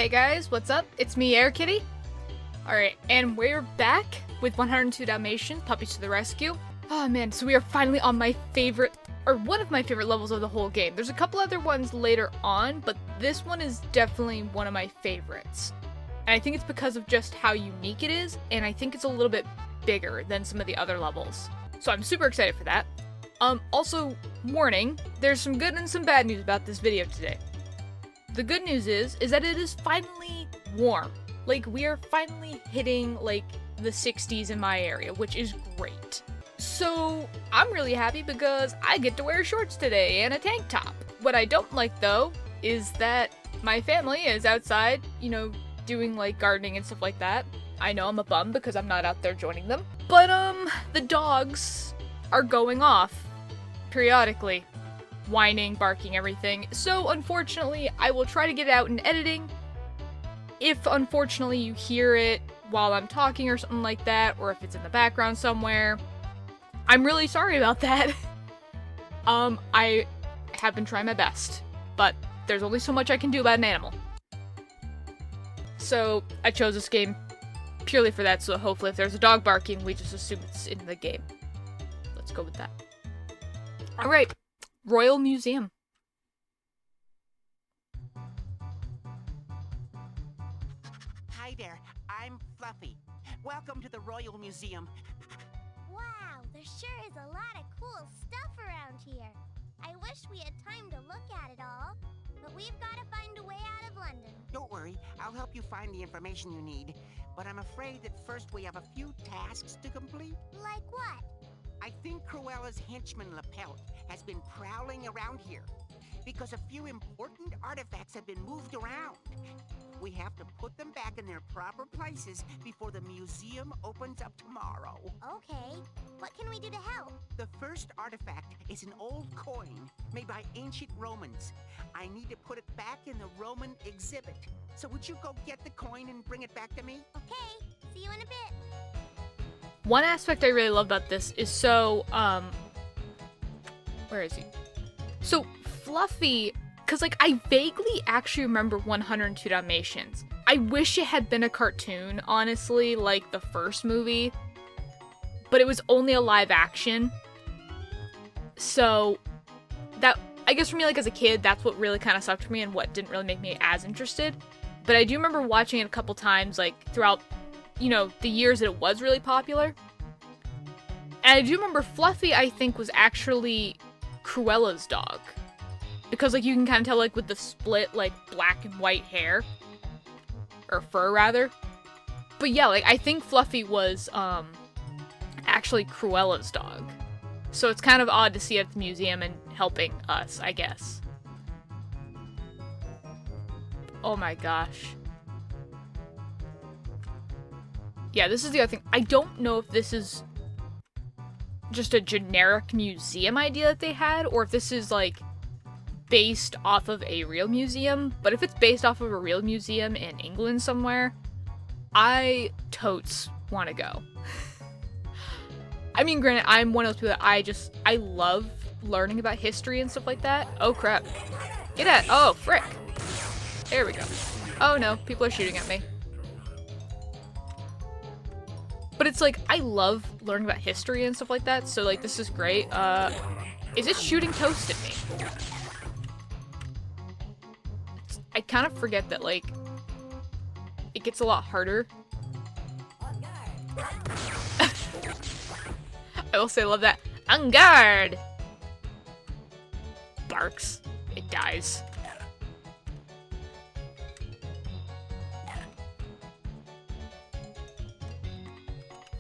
Hey guys, what's up? It's me, Air Kitty. Alright, and we're back with 102 Dalmatians, Puppies to the Rescue. Oh man, so we are finally on my favorite, or one of my favorite levels of the whole game. There's a couple other ones later on, but this one is definitely one of my favorites. And I think it's because of just how unique it is, and I think it's a little bit bigger than some of the other levels. So I'm super excited for that. Also, warning, there's some good and some bad news about this video today. The good news is that it is finally warm. Like, we are finally hitting, like, the 60s in my area, which is great. So, I'm really happy because I get to wear shorts today and a tank top. What I don't like, though, is that my family is outside, you know, doing, like, gardening and stuff like that. I know I'm a bum because I'm not out there joining them. But, the dogs are going off periodically. Whining, barking, everything. So, unfortunately, I will try to get it out in editing. If, unfortunately, you hear it while I'm talking or something like that, or if it's in the background somewhere, I'm really sorry about that. I have been trying my best, but there's only so much I can do about an animal. So, I chose this game purely for that, so hopefully if there's a dog barking, we just assume it's in the game. Let's go with that. Alright. Royal Museum. Hi there, I'm Fluffy. Welcome to the Royal Museum. Wow, there sure is a lot of cool stuff around here. I wish we had time to look at it all, but we've got to find a way out of London. Don't worry, I'll help you find the information you need. But I'm afraid that first we have a few tasks to complete. Like what? I think Cruella's henchman Lapelt has been prowling around here because a few important artifacts have been moved around. We have to put them back in their proper places before the museum opens up tomorrow. Okay, what can we do to help? The first artifact is an old coin made by ancient Romans. I need to put it back in the Roman exhibit. So would you go get the coin and bring it back to me? Okay, see you in a bit. One aspect I really love about this is so, where is he? So, Fluffy, because, like, I vaguely actually remember 102 Dalmatians. I wish it had been a cartoon, honestly, like the first movie. But it was only a live action. So, that, I guess for me, like, as a kid, that's what really kind of sucked for me and what didn't really make me as interested. But I do remember watching it a couple times, like, throughout, you know, the years that it was really popular. And I do remember Fluffy, I think, was actually Cruella's dog. Because, like, you can kind of tell, like, with the split, like, black and white hair. Or fur, rather. But yeah, like, I think Fluffy was, actually Cruella's dog. So it's kind of odd to see it at the museum and helping us, I guess. Oh my gosh. Yeah, this is the other thing. I don't know if this is just a generic museum idea that they had, or if this is, like, based off of a real museum. But if it's based off of a real museum in England somewhere, I totes want to go. I mean, granted, I'm one of those people that I love learning about history and stuff like that. Oh, crap. Get at, oh, frick. There we go. Oh, no, people are shooting at me. But it's like, I love learning about history and stuff like that, so, like, this is great. Is it shooting toast at me? I kind of forget that, like, it gets a lot harder. I will say I love that. On guard! Barks. It dies.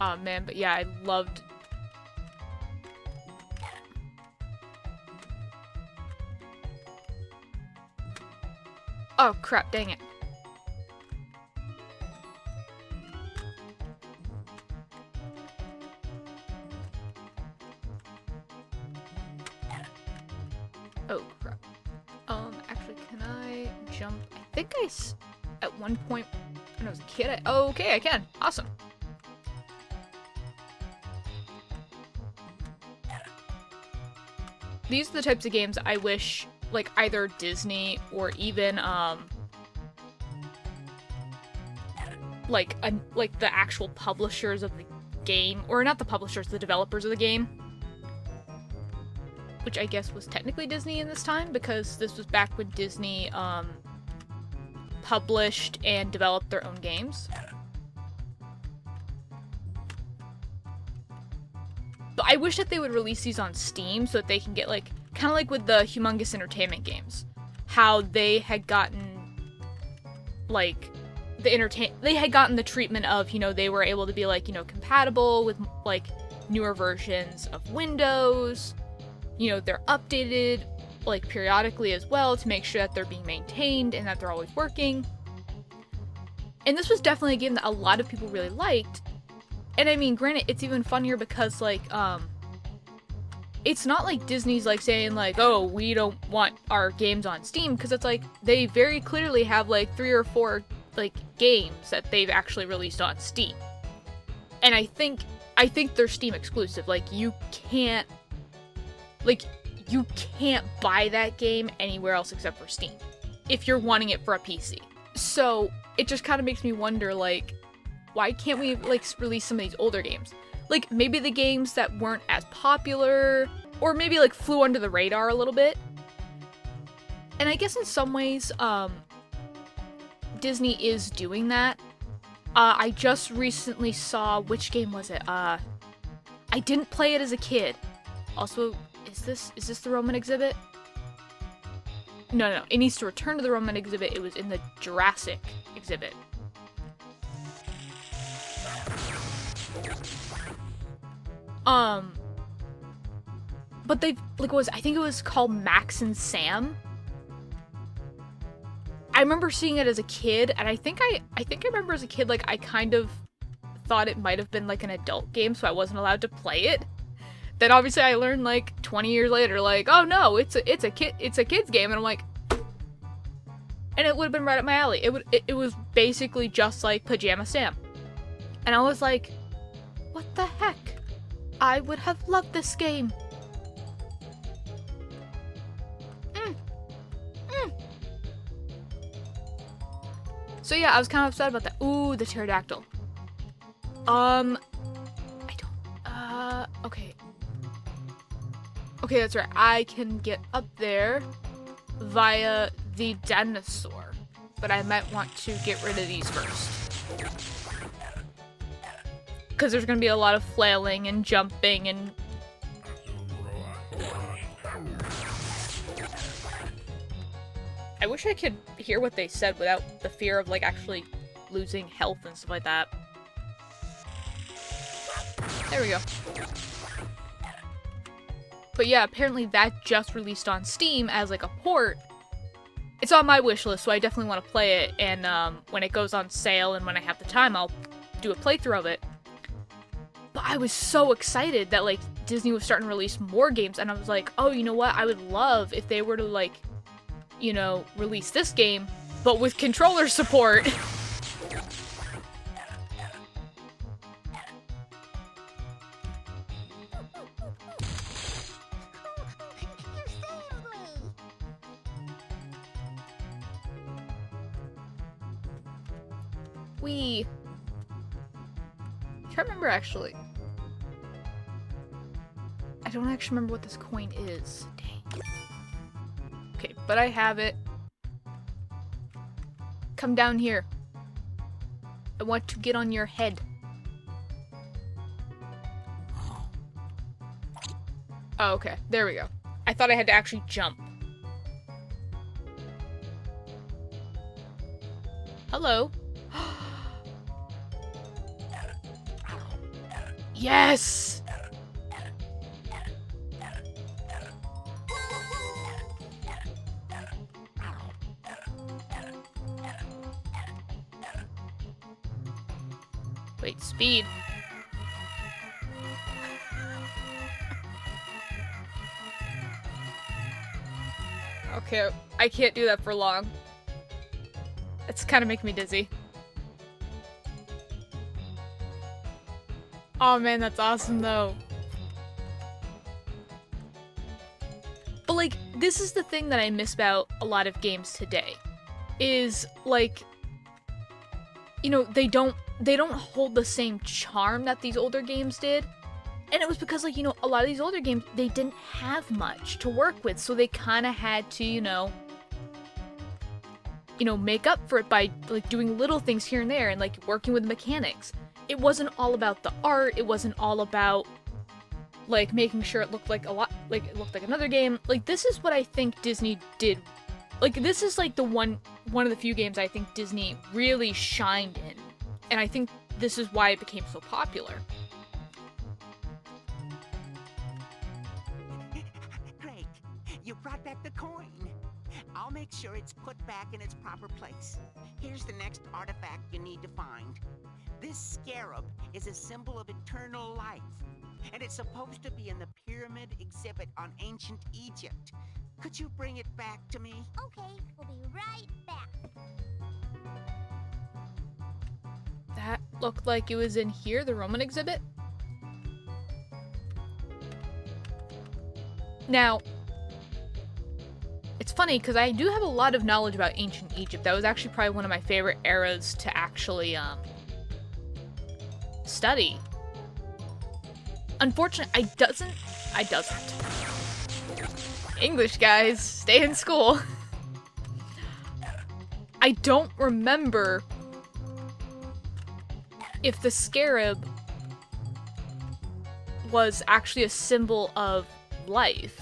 Oh man, but yeah, I loved... Oh crap, dang it. Oh crap. Actually, can I jump? I think at one point when I was a kid, oh, okay, I can. Awesome. These are the types of games I wish, like, either Disney or even, like the actual publishers of the game, or not the publishers, the developers of the game, which I guess was technically Disney in this time, because this was back when Disney published and developed their own games. But I wish that they would release these on Steam so that they can get, like, kind of like with the Humongous Entertainment games, how they had gotten, like, they had gotten the treatment of, you know, they were able to be, like, you know, compatible with, like, newer versions of Windows. You know, they're updated, like, periodically as well to make sure that they're being maintained and that they're always working. And this was definitely a game that a lot of people really liked. And I mean, granted, it's even funnier because, like, it's not like Disney's, like, saying, like, oh, we don't want our games on Steam, because it's like, they very clearly have, like, 3 or 4, like, games that they've actually released on Steam. And I think they're Steam exclusive. Like, you can't buy that game anywhere else except for Steam, if you're wanting it for a PC. So, it just kind of makes me wonder, like, why can't we, like, release some of these older games? Like, maybe the games that weren't as popular, or maybe, like, flew under the radar a little bit. And I guess in some ways, Disney is doing that. I just recently saw, which game was it? I didn't play it as a kid. Also, is this the Roman exhibit? No, it needs to return to the Roman exhibit. It was in the Jurassic exhibit. But they, like, I think it was called Max and Sam. I remember seeing it as a kid, and I think I remember as a kid, like, I kind of thought it might have been, like, an adult game, so I wasn't allowed to play it. Then obviously I learned, like, 20 years later, like, oh no, it's a kid's game, and I'm like, and it would have been right up my alley. It was basically just like Pajama Sam. And I was like, what the heck? I would have loved this game. So yeah, I was kind of upset about that. Ooh, the pterodactyl. Okay. Okay, that's right. I can get up there via the dinosaur. But I might want to get rid of these first. Because there's going to be a lot of flailing and jumping and... I wish I could hear what they said without the fear of, like, actually losing health and stuff like that. There we go. But yeah, apparently that just released on Steam as, like, a port. It's on my wish list, so I definitely want to play it, and when it goes on sale and when I have the time, I'll do a playthrough of it. But I was so excited that, like, Disney was starting to release more games, and I was like, oh, you know what? I would love if they were to, like, you know, release this game, but with controller support. I can't remember, actually. I don't actually remember what this coin is. Dang. Okay, but I have it. Come down here. I want to get on your head. Oh, okay. There we go. I thought I had to actually jump. Hello. Yes! Wait, speed. Okay, I can't do that for long. It's kind of making me dizzy. Oh man, that's awesome though. But like, this is the thing that I miss about a lot of games today. Is like, you know, they don't they don't hold the same charm that these older games did. And it was because, like, you know, a lot of these older games, they didn't have much to work with, so they kind of had to, you know, make up for it by, like, doing little things here and there and, like, working with the mechanics. It wasn't all about the art, it wasn't all about, like, making sure it looked like it looked like another game. Like, this is what I think Disney did. Like, this is, like, the one of the few games I think Disney really shined in. And I think this is why it became so popular. Great. You brought back the coin. I'll make sure it's put back in its proper place. Here's the next artifact you need to find. This scarab is a symbol of eternal life, and it's supposed to be in the pyramid exhibit on ancient Egypt. Could you bring it back to me? Okay, we'll be right back. That looked like it was in here, the Roman exhibit. Now, it's funny because I do have a lot of knowledge about ancient Egypt. That was actually probably one of my favorite eras to actually study. Unfortunately, I doesn't. English, guys, stay in school. I don't remember if the scarab was actually a symbol of life.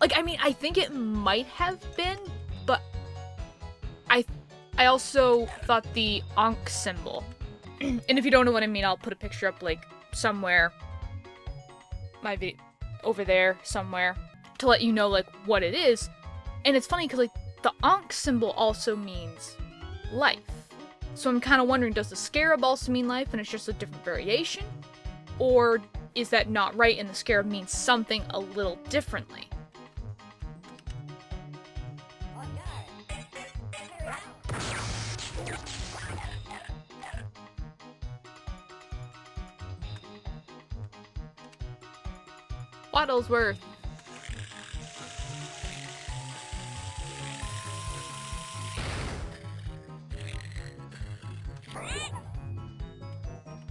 Like, I mean, I think it might have been, but I also thought the Ankh symbol, and if you don't know what I mean, I'll put a picture up, like, somewhere, my video, over there, somewhere, to let you know, like, what it is. And it's funny, because, like, the Ankh symbol also means life. So I'm kind of wondering, does the scarab also mean life, and it's just a different variation? Or is that not right, and the scarab means something a little differently? Waddlesworth.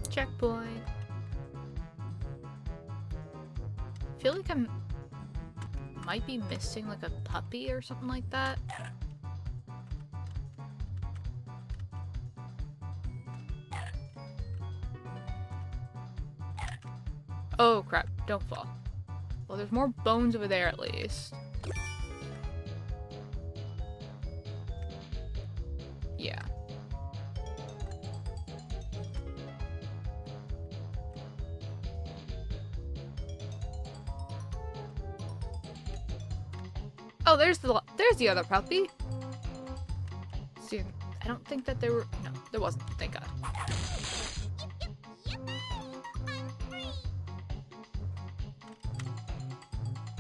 Checkpoint. I feel like might be missing like a puppy or something like that. Oh crap, don't fall. Well, there's more bones over there at least. Yeah. Oh, there's the other puppy. See, I don't think that there were. No, there wasn't. Thank God.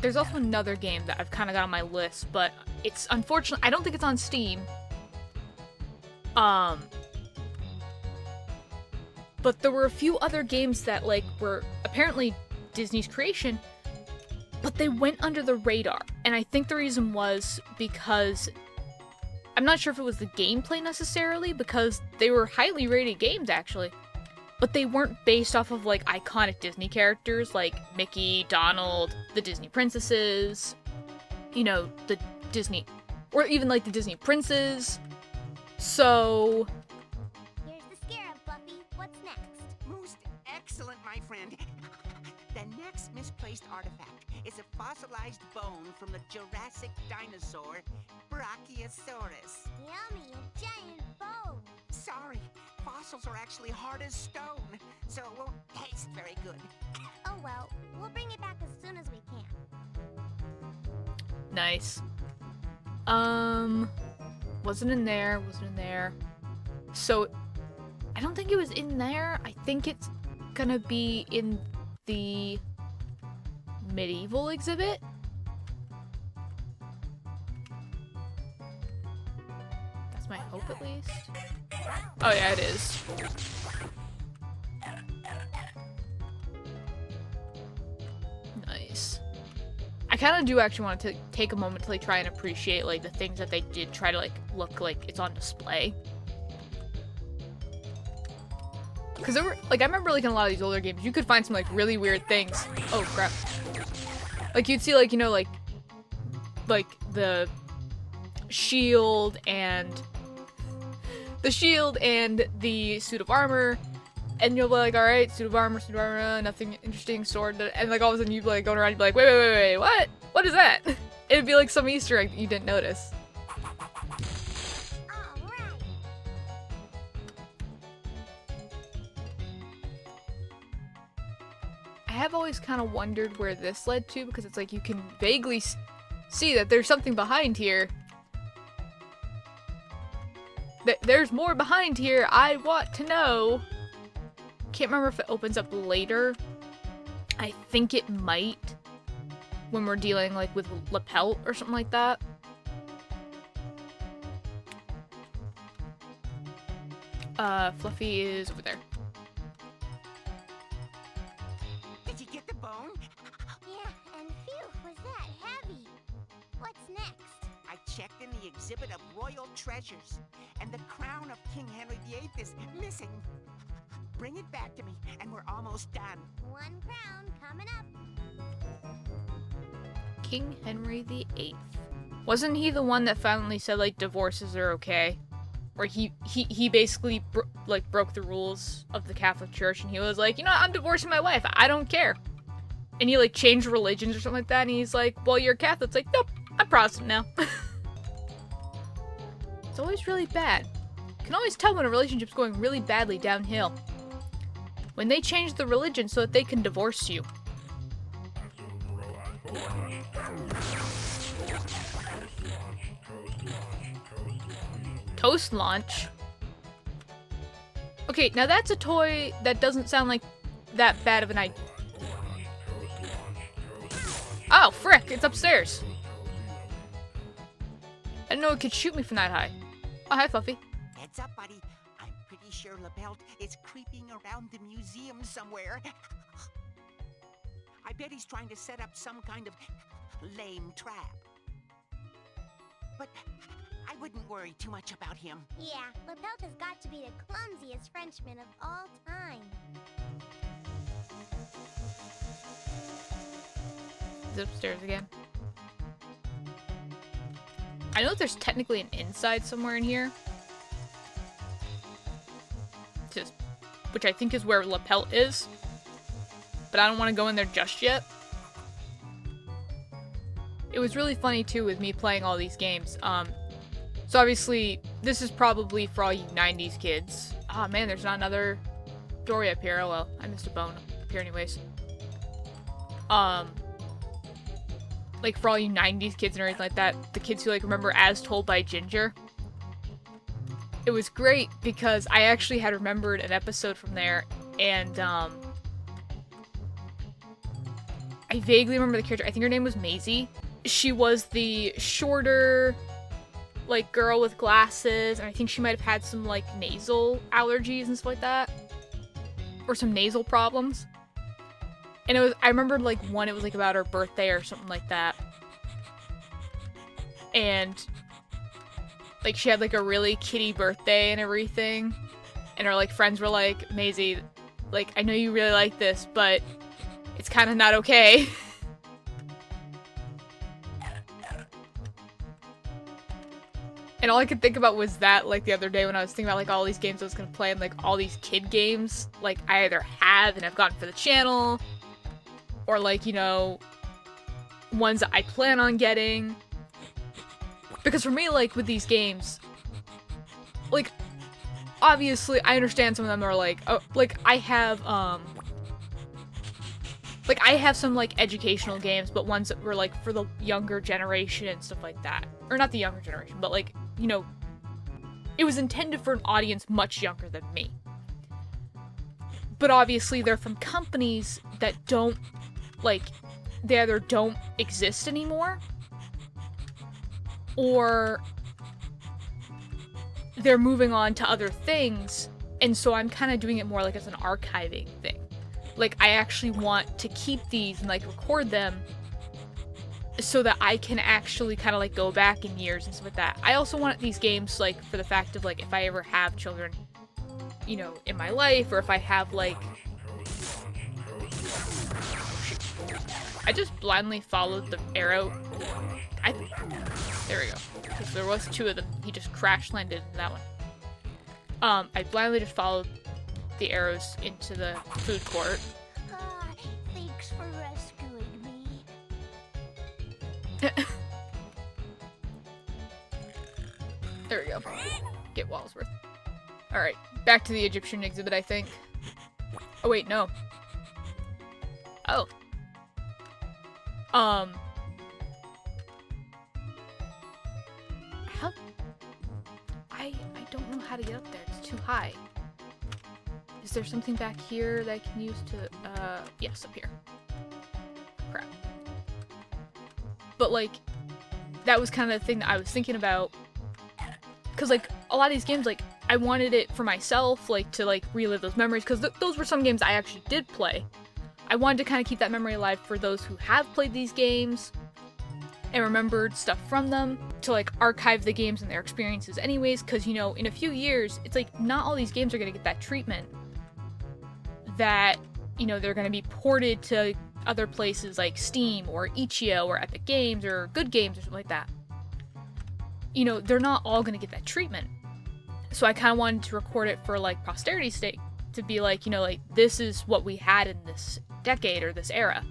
There's also another game that I've kind of got on my list, but it's unfortunately, I don't think it's on Steam. But there were a few other games that, like, were apparently Disney's creation, but they went under the radar. And I think the reason was because, I'm not sure if it was the gameplay necessarily, because they were highly rated games, actually. But they weren't based off of, like, iconic Disney characters like Mickey, Donald, the Disney princesses, you know, the Disney, or even, like, the Disney princes. So... Here's the scarab, Fluffy. What's next? Most excellent, my friend. The next misplaced artifact is a fossilized bone from the Jurassic dinosaur, Brachiosaurus. Yummy, a giant bone. Sorry, fossils are actually hard as stone, so it won't taste very good. Oh well, we'll bring it back as soon as we can. Nice. Wasn't in there. So, I don't think it was in there. I think it's gonna be in the medieval exhibit. That's my hope, at least. Oh yeah, it is. Nice. I kind of do actually want to take a moment to, like, try and appreciate, like, the things that they did try to, like, look like it's on display. Because there were, like, I remember, like, in a lot of these older games, you could find some, like, really weird things. Oh, crap. Like, you'd see, like, you know, like, the shield and the suit of armor, and you'll be like, alright, suit of armor, nothing interesting, sword, and, like, all of a sudden you'd be, like, going around, you'd be like, wait, what? What is that? It'd be, like, some Easter egg that you didn't notice. I have always kind of wondered where this led to, because it's like you can vaguely see that there's something behind here. There's more behind here. I want to know. Can't remember if it opens up later. I think it might when we're dealing like with lapel or something like that. Fluffy is over there. Did you get the bone? Yeah, and phew, was that heavy. What's next? I checked in the exhibit of royal treasures, and the crown of King Henry VIII is missing. Bring it back to me, and we're almost done. One crown coming up. King Henry VIII. Wasn't he the one that finally said like divorces are okay? Or he basically broke the rules of the Catholic Church, and he was like, you know what, I'm divorcing my wife, I don't care. And he like changed religions or something like that, and he's like, well, you're Catholic. It's like, nope, I'm Protestant now. It's always really bad. You can always tell when a relationship's going really badly downhill. When they change the religion so that they can divorce you. Toast launch? Okay, now that's a toy that doesn't sound like that bad of an idea. Oh, frick, it's upstairs. I didn't know it could shoot me from that high. Oh, hi, Fluffy. Heads up, buddy. I'm pretty sure LeBelt is creeping around the museum somewhere. I bet he's trying to set up some kind of lame trap. But I wouldn't worry too much about him. Yeah, LeBelt has got to be the clumsiest Frenchman of all time. He's upstairs again. I know there's technically an inside somewhere in here. Which I think is where lapel is. But I don't want to go in there just yet. It was really funny too with me playing all these games. So obviously, this is probably for all you 90s kids. Oh man, there's not another Dory up here. Oh well, I missed a bone up here anyways. Like for all you 90s kids and everything like that, the kids who like remember As Told by Ginger. It was great because I actually had remembered an episode from there, and I vaguely remember the character. I think her name was Maisie. She was the shorter, like, girl with glasses, and I think she might have had some, like, nasal allergies and stuff like that. Or some nasal problems. And it was, I remembered, like, one, it was, like, about her birthday or something like that. And, like, she had, like, a really kiddie birthday and everything. And her, like, friends were like, Maisie, like, I know you really like this, but it's kind of not okay. And all I could think about was that, like, the other day when I was thinking about, like, all these games I was gonna play and, like, all these kid games, like, I either have and have gotten for the channel, or, like, you know, ones that I plan on getting. Because for me, like, with these games, like, obviously, I understand some of them are, like, oh, like, I have some, like, educational games, but ones that were, like, for the younger generation and stuff like that. Or not the younger generation, but, like, you know, it was intended for an audience much younger than me. But obviously, they're from companies that don't, like, they either don't exist anymore, or they're moving on to other things, and so I'm kind of doing it more like as an archiving thing. Like, I actually want to keep these and, like, record them so that I can actually kind of, like, go back in years and stuff like that. I also want these games, like, for the fact of, like, if I ever have children, you know, in my life, or if I have like... I just blindly followed the arrow. There we go. Because there was 2 of them. He just crash landed in that one. I blindly just followed the arrows into the food court. Thanks for rescuing me. There we go. Get Wallsworth. Alright, back to the Egyptian exhibit, I think. Oh, wait, no. Oh. How... I don't know how to get up there. It's too high. Is there something back here that I can use to, yes, up here. Crap. But, like, that was kind of the thing that I was thinking about. Because, like, a lot of these games, like, I wanted it for myself, like, to, like, relive those memories. Because those were some games I actually did play. I wanted to kind of keep that memory alive for those who have played these games and remembered stuff from them, to like archive the games and their experiences anyways, because, you know, in a few years, it's like not all these games are going to get that treatment that, you know, they're going to be ported to other places like Steam or Itch.io or Epic Games or Good Games or something like that. You know, they're not all going to get that treatment. So I kind of wanted to record it for like posterity's sake, to be like, you know, like, this is what we had in this decade or this era.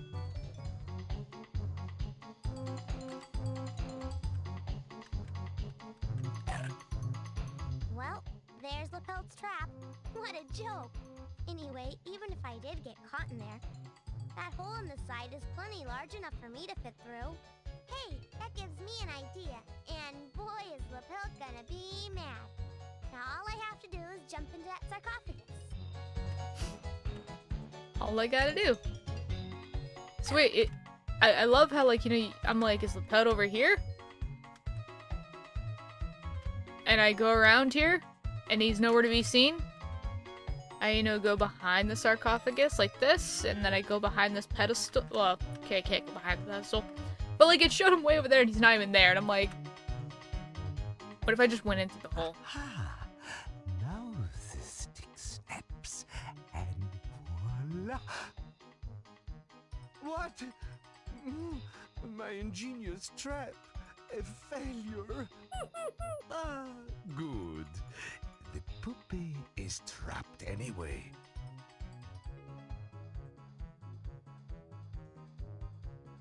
Well, there's Lapelt's trap. What a joke. Anyway, even if I did get caught in there, that hole in the side is plenty large enough for me to fit through. Hey, that gives me an idea. And boy, is Lapelt gonna be mad. Now all I have to do is jump into that sarcophagus. All I gotta do. So wait, I love how, like, you know, I'm like, is Lapelt over here? And I go around here, and he's nowhere to be seen. I, you know, go behind the sarcophagus like this, and then I go behind this pedestal. Well, okay, I can't go behind the pedestal. But, like, it showed him way over there, and he's not even there, and I'm like, what if I just went into the hole? Aha! Now the stick snaps, and voila! What? My ingenious trap, a failure. Ah, good. The puppy is trapped anyway.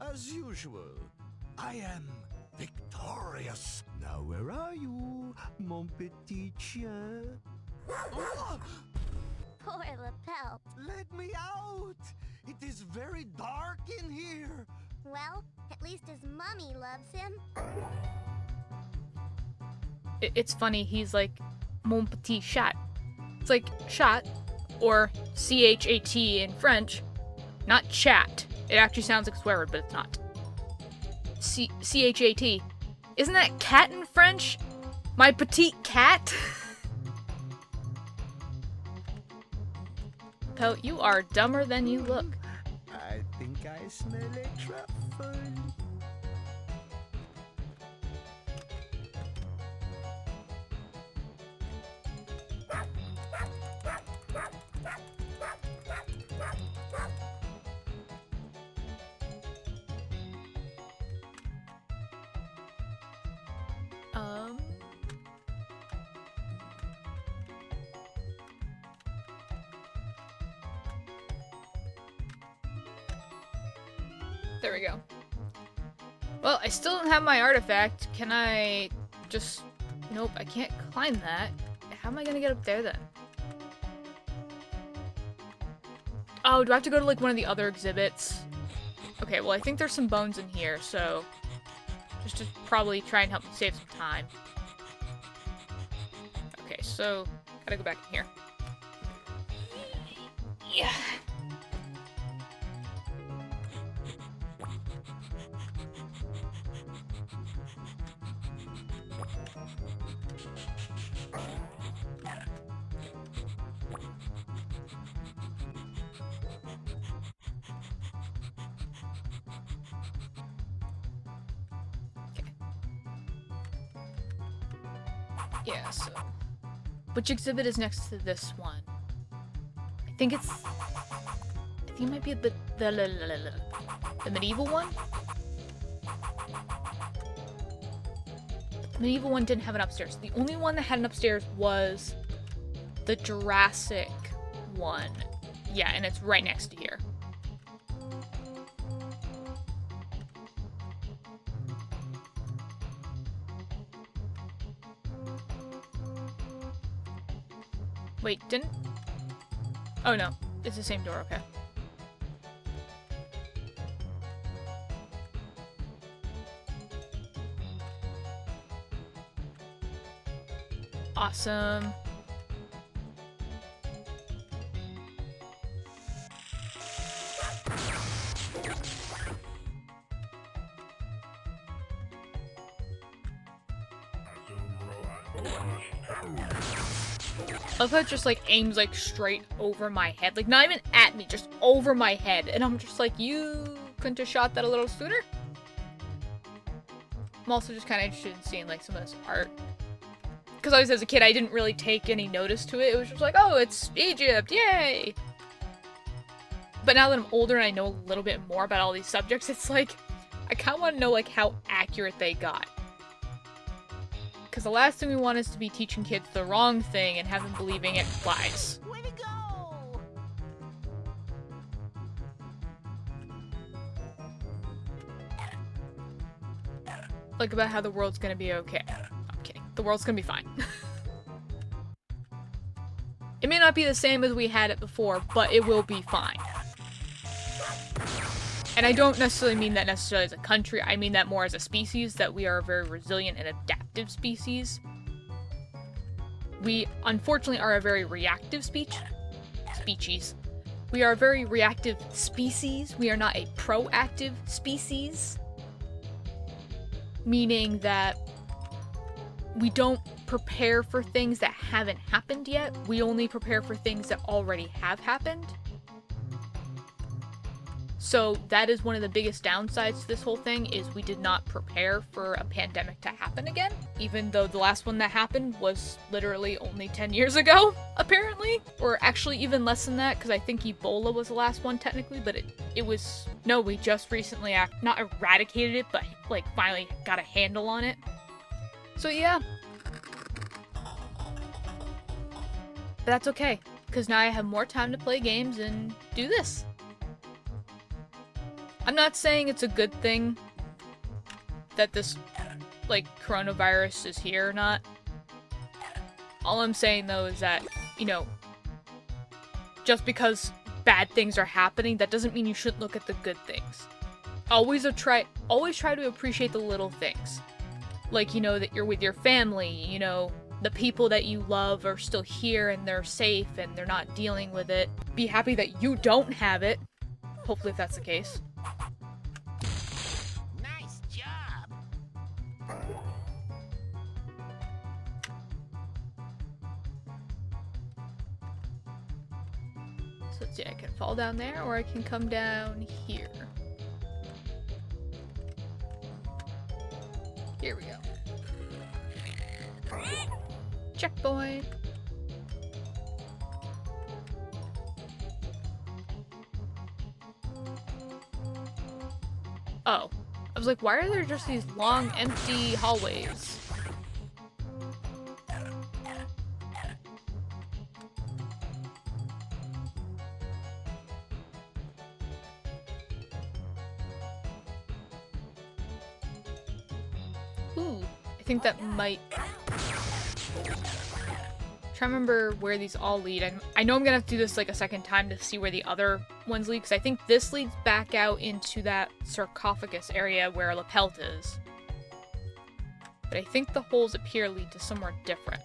As usual, I am victorious. Now where are you, mon petit chien? Oh, Poor Lapelt. let me out! It is very dark in here. Well, at least his mummy loves him. It's funny, he's like, mon petit chat. It's like chat, or C-H-A-T in French, not chat. It actually sounds like a swear word, but it's not. C-H-A-T. Isn't that cat in French? My petite cat? Pelt, you are dumber than you look. I think I smell a truffle. There we go. Well, I still don't have my artifact. Can I just... Nope, I can't climb that. How am I gonna get up there then? Oh, do I have to go to like one of the other exhibits? Okay, well I think there's some bones in here, so... Just to probably try and help me save some time. Okay, so... Gotta go back in here. Yeah. Yeah, so... Which exhibit is next to this one? think it might be the medieval one. The medieval one didn't have an upstairs. The only one that had an upstairs was the Jurassic one. Yeah, and it's right next to here. Wait, didn't? Oh no, it's the same door, okay. Awesome. I love how it just like aims like straight over my head. Like not even at me, just over my head. And I'm just like, you couldn't have shot that a little sooner? I'm also just kind of interested in seeing like some of this art. Because always as a kid, I didn't really take any notice to it. It was just like, oh, it's Egypt, yay! But now that I'm older and I know a little bit more about all these subjects, it's like, I kind of want to know like how accurate they got. Because the last thing we want is to be teaching kids the wrong thing and have them believing it lies. Way to go! Like about how the world's gonna be okay. I'm kidding. The world's gonna be fine. It may not be the same as we had it before, but it will be fine. And I don't necessarily mean that necessarily as a country, I mean that more as a species, that we are a very resilient and adaptive species. We, unfortunately, are a very reactive species. We are a very reactive species. We are not a proactive species. Meaning that we don't prepare for things that haven't happened yet. We only prepare for things that already have happened. So that is one of the biggest downsides to this whole thing, is we did not prepare for a pandemic to happen again, even though the last one that happened was literally only 10 years ago, apparently. Or actually even less than that, because I think Ebola was the last one technically, but it was, no, we just recently not eradicated it, but like finally got a handle on it. So yeah. But that's okay, because now I have more time to play games and do this. I'm not saying it's a good thing that this, like, coronavirus is here or not. All I'm saying, though, is that, you know, just because bad things are happening, that doesn't mean you shouldn't look at the good things. Always try to appreciate the little things. Like, you know, that you're with your family, you know, the people that you love are still here and they're safe and they're not dealing with it. Be happy that you don't have it. Hopefully, if that's the case. Nice job! So let's see, I can fall down there or I can come down here. Here we go. Checkpoint. Oh. I was like, why are there just these long, empty hallways? Ooh, I think that might... Try to remember where these all lead. I know I'm gonna have to do this like a second time to see where the other ones lead, because I think this leads back out into that sarcophagus area where Lapelt is. But I think the holes up here lead to somewhere different.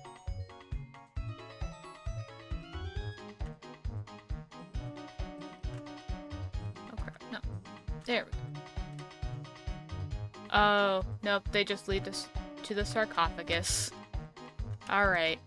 Okay, no. There we go. Oh, nope, they just lead us to the sarcophagus. Alright.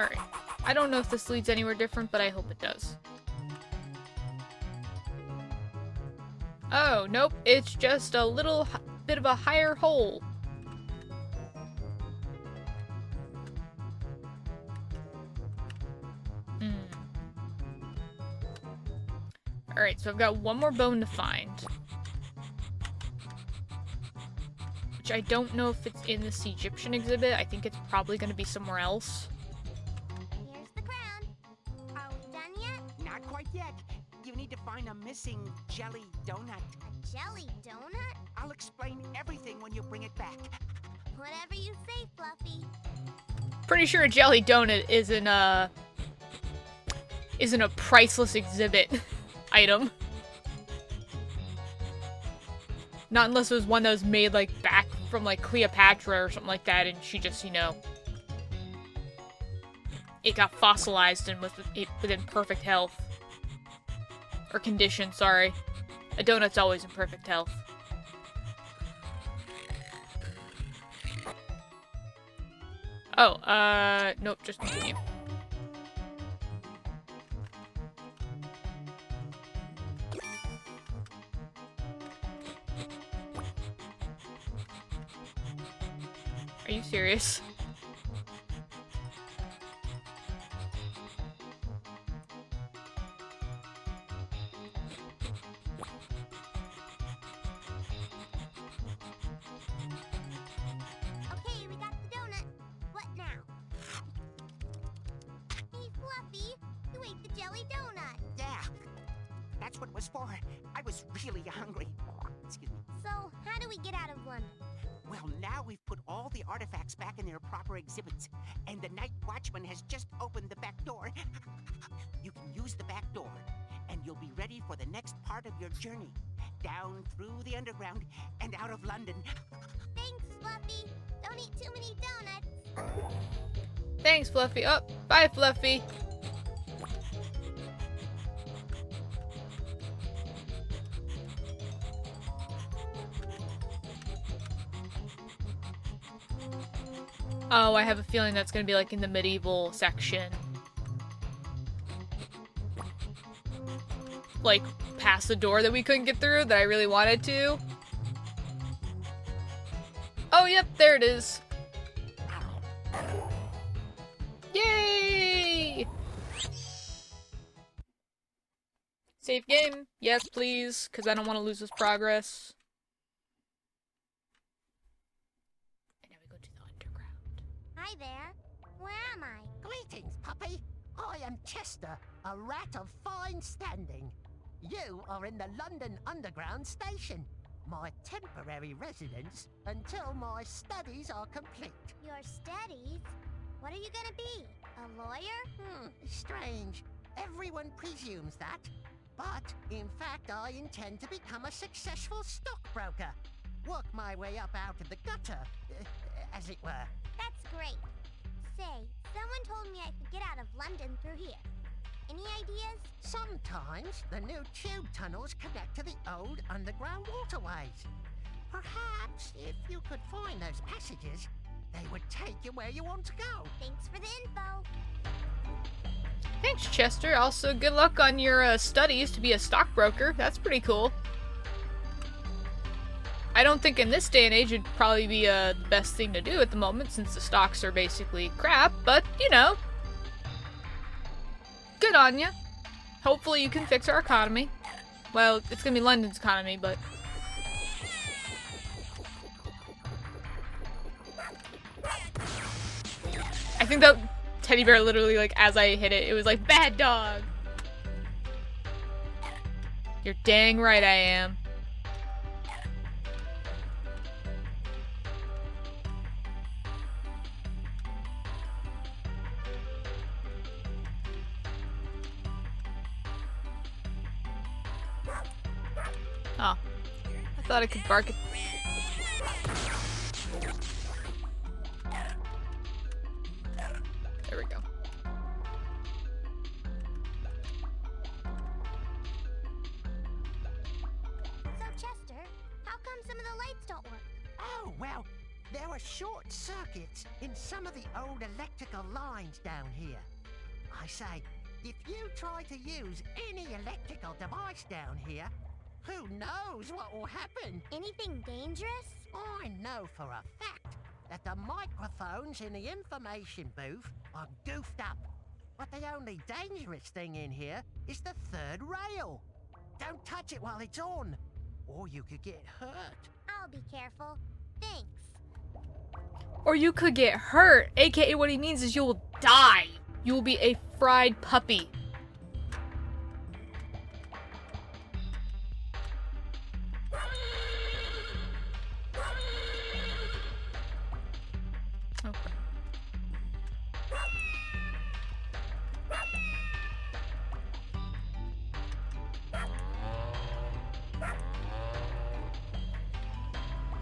Alright. I don't know if this leads anywhere different, but I hope it does. Oh, nope. It's just a little bit of a higher hole. Alright, so I've got one more bone to find. Which I don't know if it's in this Egyptian exhibit. I think it's probably going to be somewhere else. Here's the crown. Are we done yet? Not quite yet. You need to find a missing jelly donut. A jelly donut? I'll explain everything when you bring it back. Whatever you say, Fluffy. Pretty sure a jelly donut isn't a priceless exhibit item. Not unless it was one that was made, like, back from, like, Cleopatra or something like that, and she just, you know... It got fossilized and was within perfect health. Or condition, sorry. A donut's always in perfect health. Oh, nope, just continue. Are you serious? Okay, we got the donut. What now? Hey, Fluffy, you ate the jelly donut. Yeah, that's what it was for. I was really hungry. Excuse me. So, how do we get out of London? Well, now we've put all the artifacts back in their proper exhibits, and the night watchman has just opened the back door. You can use the back door, and you'll be ready for the next part of your journey. Down through the underground and out of London. Thanks, Fluffy. Don't eat too many donuts. Thanks, Fluffy. Oh, bye, Fluffy. Oh, I have a feeling that's gonna be like in the medieval section. Like, past the door that we couldn't get through that I really wanted to. Oh, yep, there it is. Yay! Save game? Yes, please, because I don't want to lose this progress. And now we go to the underground. Hi there. Where am I? Greetings, puppy. I am Chester, a rat of fine standing. You are in the London Underground Station, my temporary residence until my studies are complete. Your studies? What are you gonna be? A lawyer? Strange. Everyone presumes that. But, in fact, I intend to become a successful stockbroker. Work my way up out of the gutter, as it were. That's great. Say, someone told me I could get out of London through here. Any ideas? Sometimes the new tube tunnels connect to the old underground waterways. Perhaps if you could find those passages, they would take you where you want to go. Thanks for the info. Thanks, Chester. Also, good luck on your studies to be a stockbroker. That's pretty cool. I don't think in this day and age it'd probably be the best thing to do at the moment, since the stocks are basically crap, but, you know. Good on ya. Hopefully you can fix our economy. Well, it's gonna be London's economy, but... I think that teddy bear literally, like, as I hit it, it was like, bad dog! You're dang right I am. Oh. I thought I could bark it. There we go. So, Chester, how come some of the lights don't work? Oh, well, there were short circuits in some of the old electrical lines down here. I say, if you try to use any electrical device down here, who knows what will happen? Anything dangerous? I know for a fact that the microphones in the information booth are goofed up. But the only dangerous thing in here is the third rail. Don't touch it while it's on, or you could get hurt. I'll be careful. Thanks. Or you could get hurt, aka what he means is you'll die. You will be a fried puppy. Okay.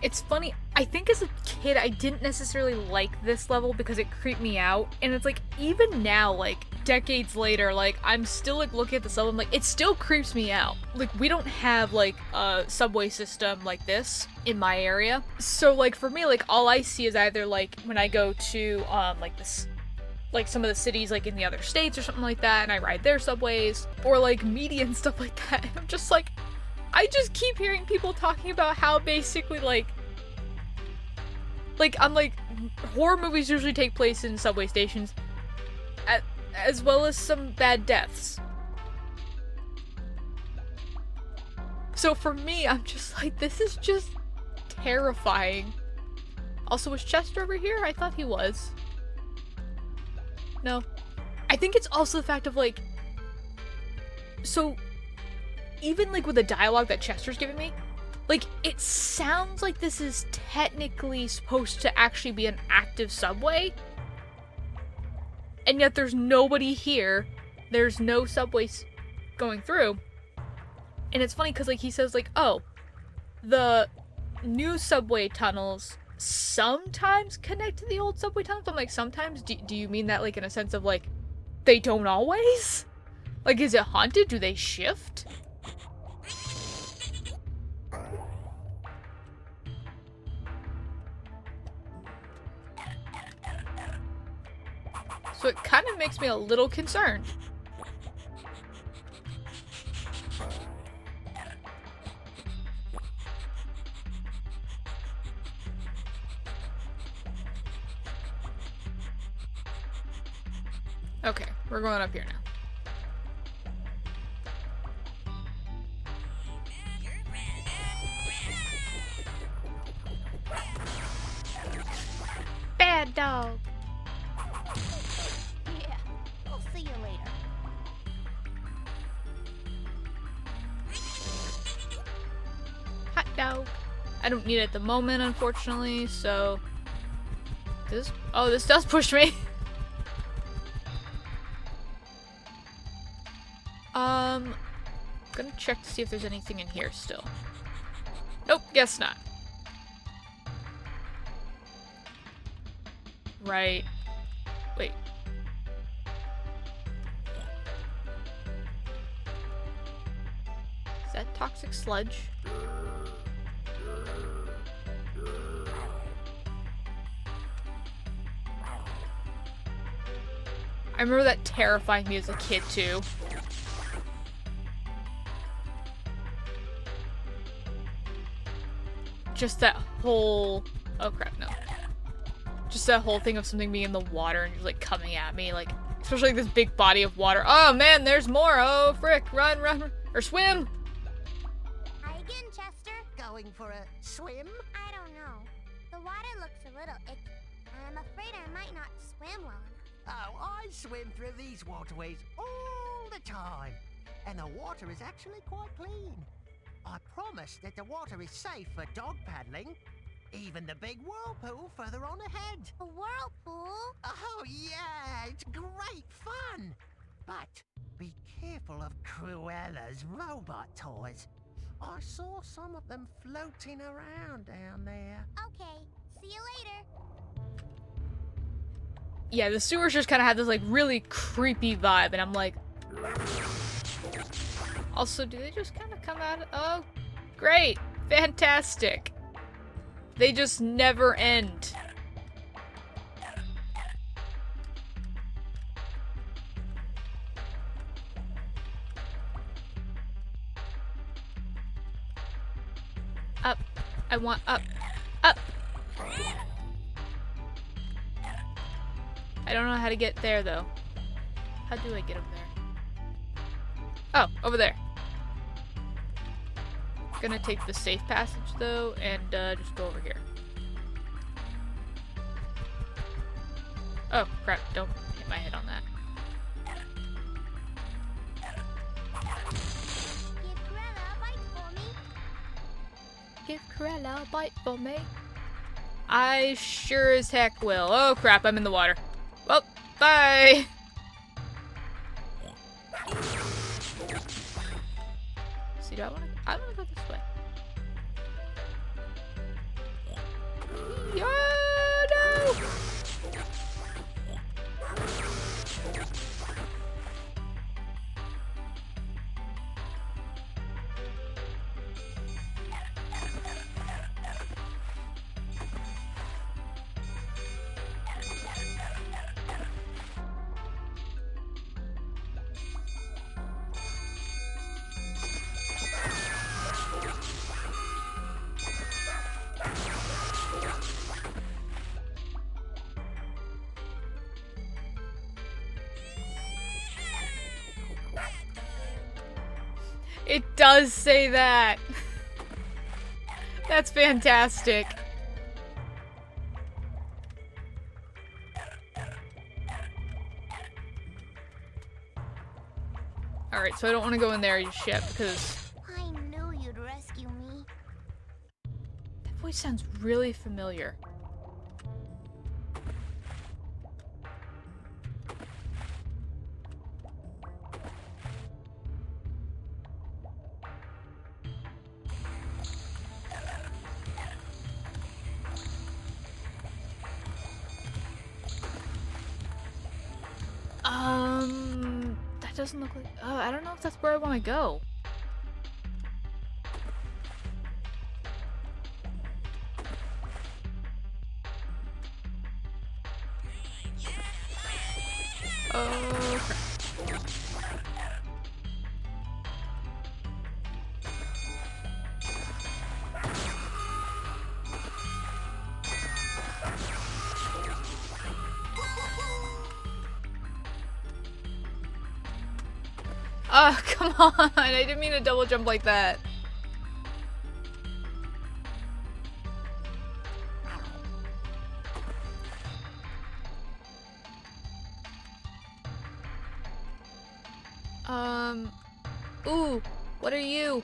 It's funny, I think as a kid I didn't necessarily like this level because it creeped me out, and it's like even now, like decades later, like I'm still like looking at this level, I'm like it still creeps me out. Like we don't have like a subway system like this in my area, so like for me, like all I see is either like when I go to like this, like some of the cities like in the other states or something like that, and I ride their subways, or like media and stuff like that, and I'm just like, I just keep hearing people talking about how basically like I'm like, horror movies usually take place in subway stations, as well as some bad deaths. So for me, I'm just like, this is just terrifying. Also, was Chester over here? I thought he was. No. I think it's also the fact of like, so even like with the dialogue that Chester's giving me, like it sounds like this is technically supposed to actually be an active subway, and yet there's nobody here. There's no subways going through. And it's funny because like he says like, oh, the new subway tunnels sometimes connect to the old subway tunnels. I'm like, sometimes? Do you mean that like in a sense of like they don't always? Like, is it haunted? Do they shift? So it kind of makes me a little concerned. Okay, we're going up here now. Bad dog. Yeah, I'll see you later. Hot dog. I don't need it at the moment, unfortunately, so... This does push me. Gonna check to see if there's anything in here still. Nope, guess not. Right. Wait. Is that toxic sludge? I remember that terrifying me as a kid too. Just that whole... Oh crap, no. Just that whole thing of something being in the water and just like coming at me, like, especially like this big body of water. Oh man, there's more! Oh frick, run, run, or swim! Hi again, Chester. Going for a swim? I don't know. The water looks a little icky, and I'm afraid I might not swim well enough. Oh, I swim through these waterways all the time, and the water is actually quite clean. I promise that the water is safe for dog paddling. Even the big whirlpool further on ahead. A whirlpool? Oh yeah, it's great fun. But be careful of Cruella's robot toys. I saw some of them floating around down there. Okay, see you later. Yeah, the sewers just kind of had this like really creepy vibe, and I'm like... Also, do they just kind of come out of... Oh, great. Fantastic. They just never end. I want up. Up! I don't know how to get there, though. How do I get over there? Oh, over there. Gonna take the safe passage, though, and just go over here. Oh, crap. Don't hit my head on that. Give Corella a bite for me. I sure as heck will. Oh crap, I'm in the water. Well, bye! See, I wanna go this way. Oh no! It does say that. That's fantastic. Alright, so I don't want to go in there just yet because I knew you'd rescue me. that voice sounds really familiar. That doesn't look like... Oh, I don't know if that's where I want to go. Oh, crap. Oh, come on! I didn't mean to double jump like that. Ooh, what are you?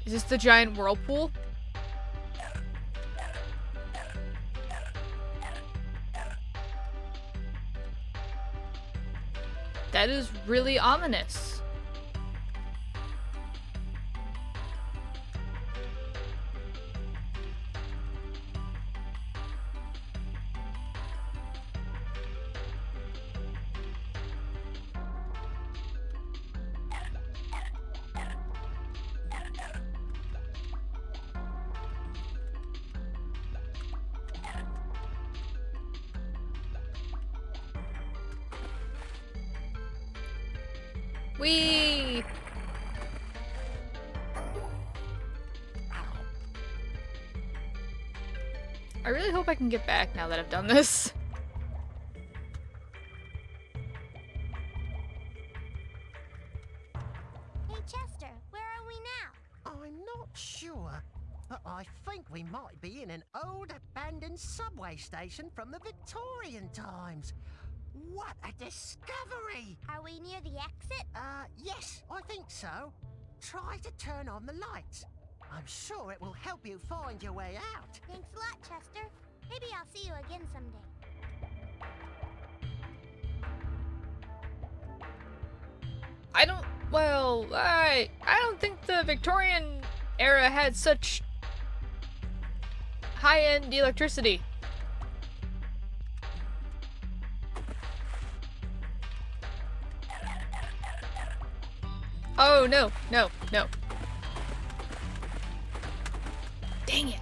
Is this the giant whirlpool? That is really ominous. Whee! I really hope I can get back now that I've done this. Hey, Chester, where are we now? I'm not sure, but I think we might be in an old abandoned subway station from the Victorian times. What a discovery! Are we near the exit? Yes, I think so. Try to turn on the lights. I'm sure it will help you find your way out. Thanks a lot, Chester. Maybe I'll see you again someday. I don't think the Victorian era had such high-end electricity. Oh, no, no, no. Dang it.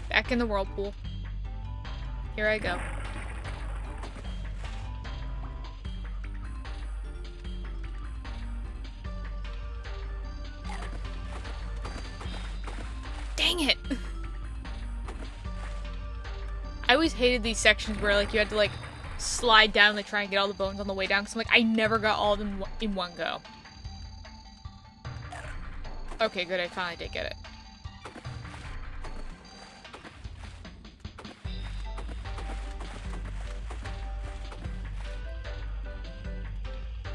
Back in the whirlpool. Here I go. Dang it! I always hated these sections where, like, you had to, like, slide down and like, try and get all the bones on the way down, because I'm like, I never got all of them in one go. Okay, good, I finally did get it.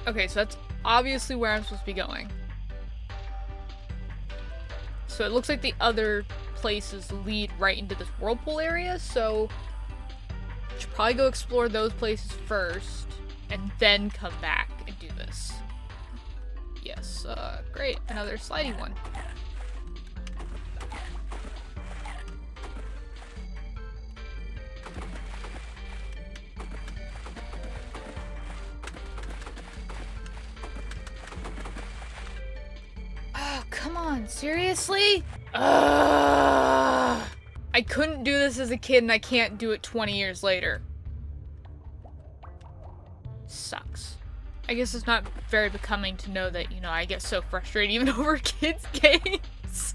Okay, so that's obviously where I'm supposed to be going. So it looks like the other places lead right into this whirlpool area, so I should probably go explore those places first, and then come back and do this. Yes, great, another slidey one. Come on, seriously? I couldn't do this as a kid and I can't do it 20 years later. Sucks. I guess it's not very becoming to know that, you know, I get so frustrated even over kids' games.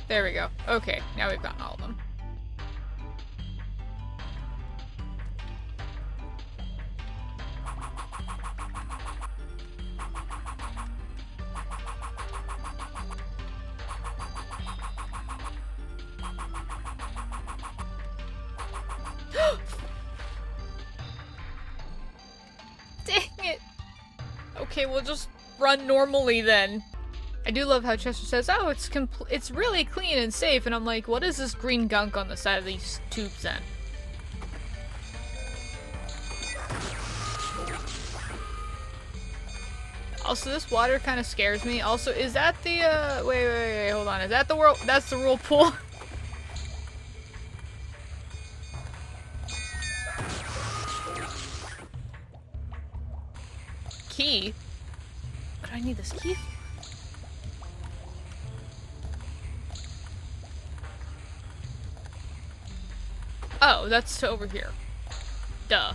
There we go. Okay, now we've gotten all of them. Dang it! Okay, we'll just run normally then. I do love how Chester says, oh, it's really clean and safe, and I'm like, what is this green gunk on the side of these tubes then? Also, this water kind of scares me. Also, is that the, wait, hold on. Is that the that's the whirlpool? Key? What do I need this key for? Oh, that's to over here. Duh.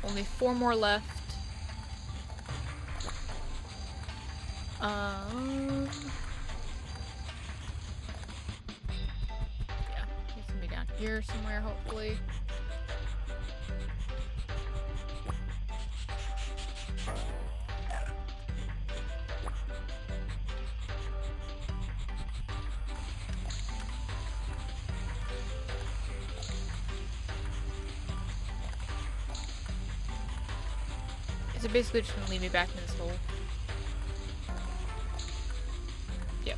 Only 4 more left. Yeah, he's gonna be down here somewhere, hopefully. Is it basically just gonna leave me back in this hole? Yep.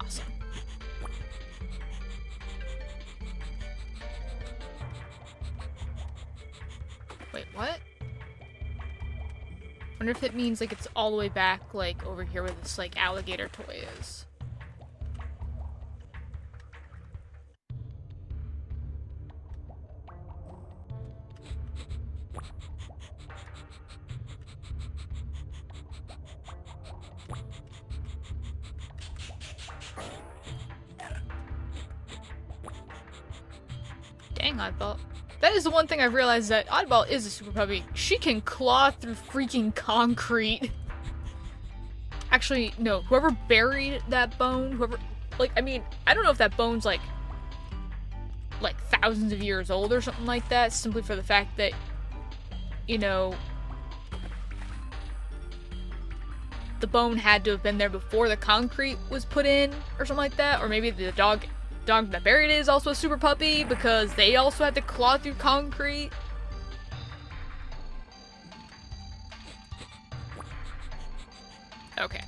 Awesome. Wait, what? Wonder if it means like it's all the way back, like over here where this like alligator toy is. Dang, Oddball. That is the one thing I've realized, that Oddball is a super puppy. She can claw through freaking concrete. Actually, no. Whoever buried that bone, like, I mean, I don't know if that bone's, like thousands of years old or something like that, simply for the fact that, you know, the bone had to have been there before the concrete was put in or something like that. Or maybe the dog that buried it is also a super puppy because they also had to claw through concrete. Okay.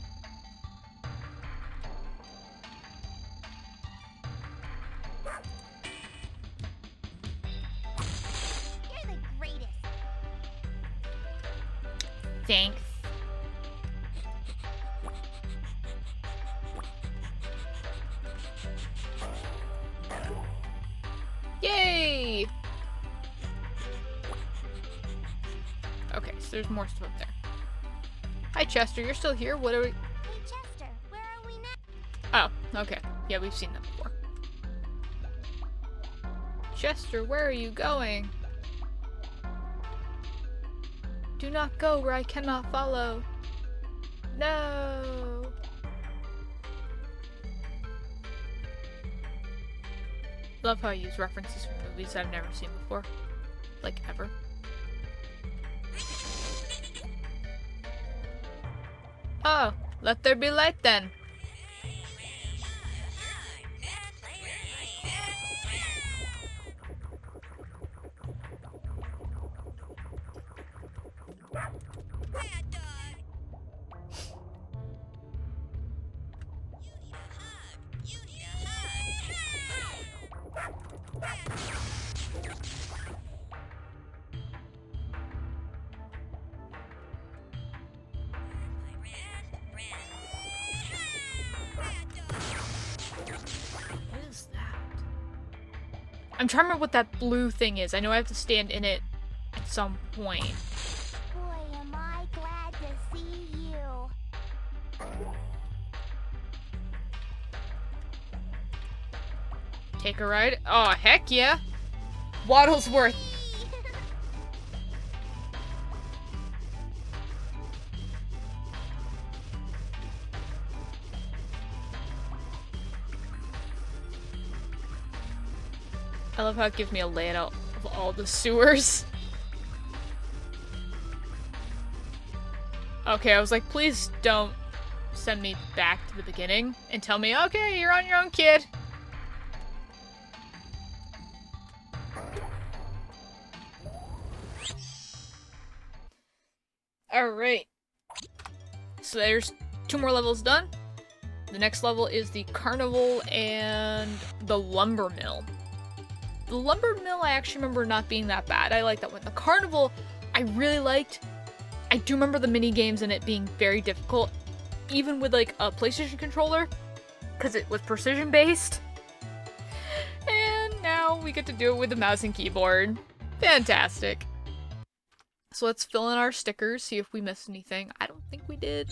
You're the greatest. Thanks. Yay! Okay, so there's more stuff up there. Hi, Chester. You're still here? What are we... Hey, Chester, where are we now? Oh, okay. Yeah, we've seen them before. Chester, where are you going? Do not go where I cannot follow. No! Love how I use references from movies I've never seen before. Like, ever. Oh, let there be light then. What is that? I'm trying to remember what that blue thing is. I know I have to stand in it at some point. Boy, am I glad to see you. Take a ride? Oh, heck yeah! Waddlesworth! I love how it gives me a layout of all the sewers. Okay, I was like, please don't send me back to the beginning and tell me, okay, you're on your own, kid. Alright. So there's 2 more levels done. The next level is the carnival and the lumber mill. The lumber mill I actually remember not being that bad. I like that one. The carnival I really liked. I do remember the mini games and it being very difficult, even with like a PlayStation controller, because it was precision based. And now we get to do it with the mouse and keyboard. Fantastic. So let's fill in our stickers, see if we missed anything. I don't think we did.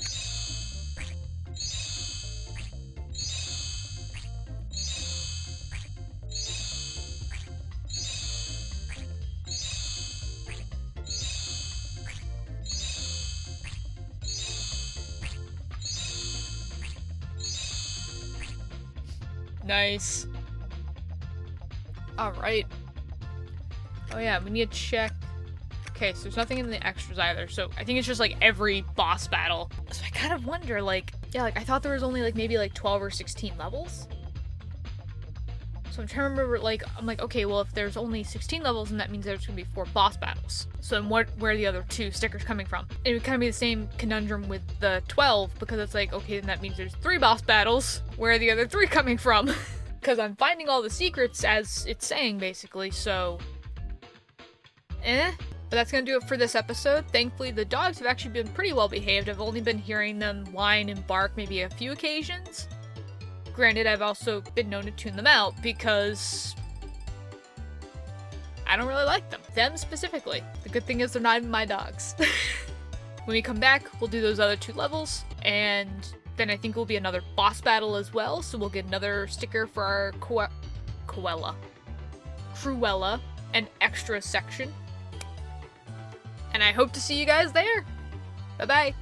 Nice. Alright. Oh yeah, we need to check. Okay, so there's nothing in the extras either, so I think it's just like every boss battle. So I kind of wonder, like, yeah, like I thought there was only like maybe like 12 or 16 levels. So I'm trying to remember, like, I'm like, okay, well if there's only 16 levels, then that means there's gonna be 4 boss battles. So then where are the other 2 stickers coming from? It would kind of be the same conundrum with the 12, because it's like, okay, then that means there's 3 boss battles. Where are the other 3 coming from? Because I'm finding all the secrets as it's saying, basically, so... But that's gonna do it for this episode. Thankfully, the dogs have actually been pretty well behaved. I've only been hearing them whine and bark maybe a few occasions. Granted, I've also been known to tune them out because I don't really like them. Them specifically. The good thing is they're not even my dogs. When we come back, we'll do those other 2 levels, and then I think will be another boss battle as well, so we'll get another sticker for our Cruella, an extra section. And I hope to see you guys there. Bye-bye.